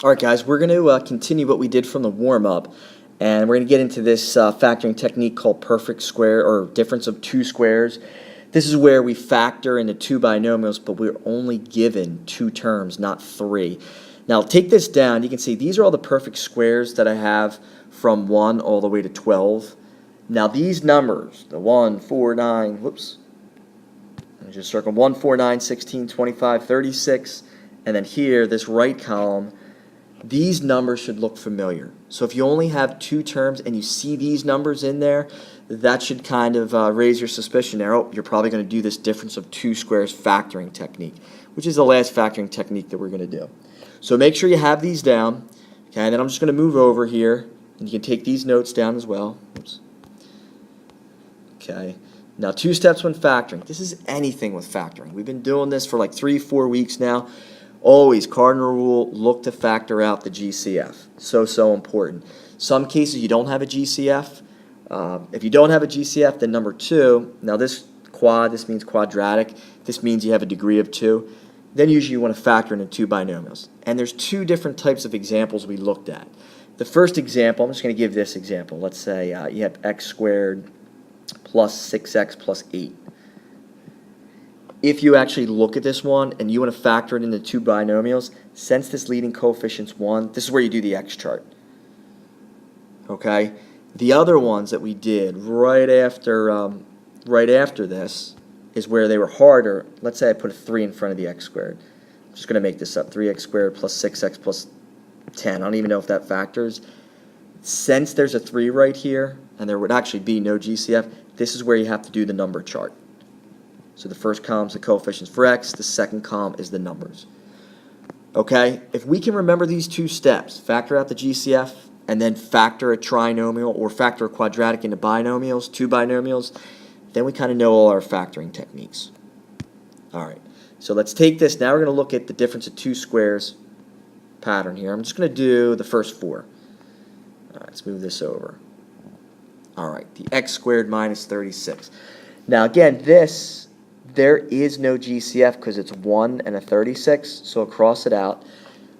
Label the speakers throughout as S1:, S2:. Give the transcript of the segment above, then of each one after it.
S1: All right, guys, we're going to continue what we did from the warm-up, and we're going to get into this factoring technique called perfect square, or difference of two squares. This is where we factor into two binomials, but we're only given two terms, not three. Now, take this down. You can see these are all the perfect squares that I have from 1 all the way to 12. Now, these numbers, the 1, 4, 9, whoops, I just circle 1, 4, 9, 16, 25, 36, and then here, this right column, these numbers should look familiar. So if you only have two terms and you see these numbers in there, that should kind of raise your suspicion there. Oh, you're probably going to do this difference of two squares factoring technique, which is the last factoring technique that we're going to do. So make sure you have these down. Okay, and then I'm just going to move over here, and you can take these notes down as well. Oops. Okay. Now, 2 steps when factoring. This is anything with factoring. We've been doing this for like 3-4 weeks now. Always, cardinal rule, look to factor out the GCF. So important. Some cases you don't have a GCF. If you don't have a GCF, then number 2, now this means quadratic. This means you have a degree of 2. Then usually you want to factor into two binomials. And there's 2 different types of examples we looked at. The first example, I'm just going to give this example. Let's say you have x squared plus 6x plus 8. If you actually look at this one and you want to factor it into two binomials, since this leading coefficient's 1, this is where you do the x chart. Okay? The other ones that we did right after this is where they were harder. Let's say I put a 3 in front of the x squared. I'm just going to make this up. 3x squared plus 6x plus 10. I don't even know if that factors. Since there's a 3 right here, and there would actually be no GCF, this is where you have to do the number chart. So the first column is the coefficients for x, the second column is the numbers. Okay, if we can remember these 2 steps, factor out the GCF, and then factor a trinomial or factor a quadratic into binomials, 2 binomials, then we kind of know all our factoring techniques. All right, so let's take this. Now we're going to look at the difference of 2 squares pattern here. I'm just going to do the first 4. All right, let's move this over. All right, the x squared minus 36. Now again, there is no GCF because it's 1 and a 36, so I'll cross it out.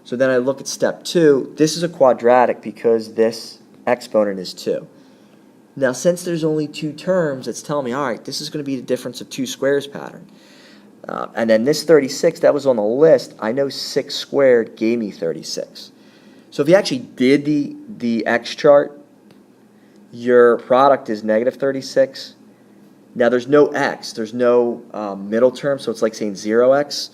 S1: So then I look at step 2. This is a quadratic because this exponent is 2. Now since there's only 2 terms, it's telling me, all right, this is going to be the difference of 2 squares pattern. And then this 36, that was on the list. I know 6 squared gave me 36. So if you actually did the x chart, your product is negative 36. Now there's no x, there's no middle term, so it's like saying 0x.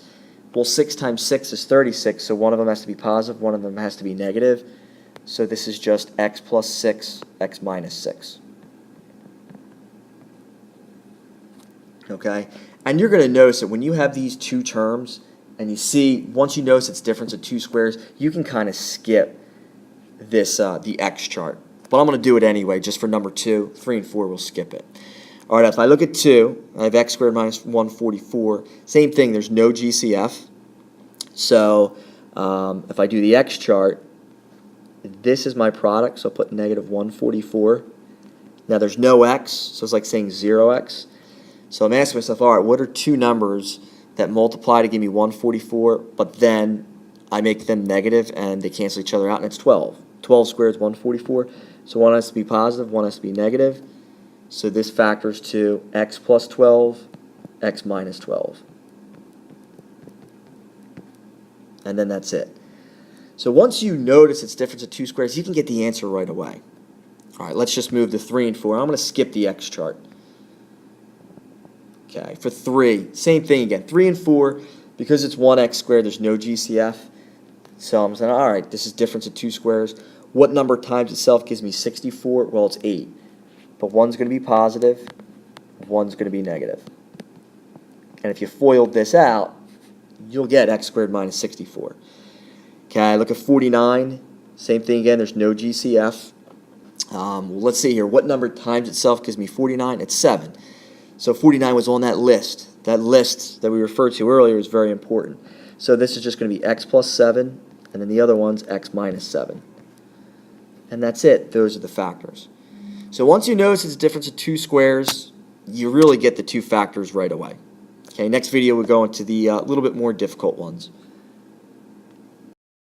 S1: Well, 6 times 6 is 36, so one of them has to be positive, one of them has to be negative. So this is just x plus 6, x minus 6. Okay? And you're going to notice that when you have these 2 terms, and you see, once you notice it's difference of 2 squares, you can kind of skip this the x chart. But I'm going to do it anyway, just for number 2. 3 and 4, we'll skip it. All right, if I look at 2, I have x squared minus 144. Same thing, there's no GCF. So if I do the x chart, this is my product, so I'll put negative 144. Now there's no x, so it's like saying 0x. So I'm asking myself, all right, what are 2 numbers that multiply to give me 144, but then I make them negative and they cancel each other out, and it's 12. 12 squared is 144, so one has to be positive, one has to be negative. So this factors to x plus 12, x minus 12. And then that's it. So once you notice it's difference of 2 squares, you can get the answer right away. All right, let's just move to 3 and 4. I'm going to skip the x chart. Okay, for 3, same thing again. 3 and 4, because it's 1x squared, there's no GCF. So I'm saying, all right, this is difference of 2 squares. What number times itself gives me 64? Well, it's 8. But one's going to be positive, one's going to be negative. And if you FOILed this out, you'll get x squared minus 64. Okay, look at 49. Same thing again, there's no GCF. Well, let's see here. What number times itself gives me 49? It's 7. So 49 was on that list. That list that we referred to earlier is very important. So this is just going to be x plus 7, and then the other one's x minus 7. And that's it. Those are the factors. So once you notice it's a difference of 2 squares, you really get the 2 factors right away. Okay, next video we'll go into the little bit more difficult ones.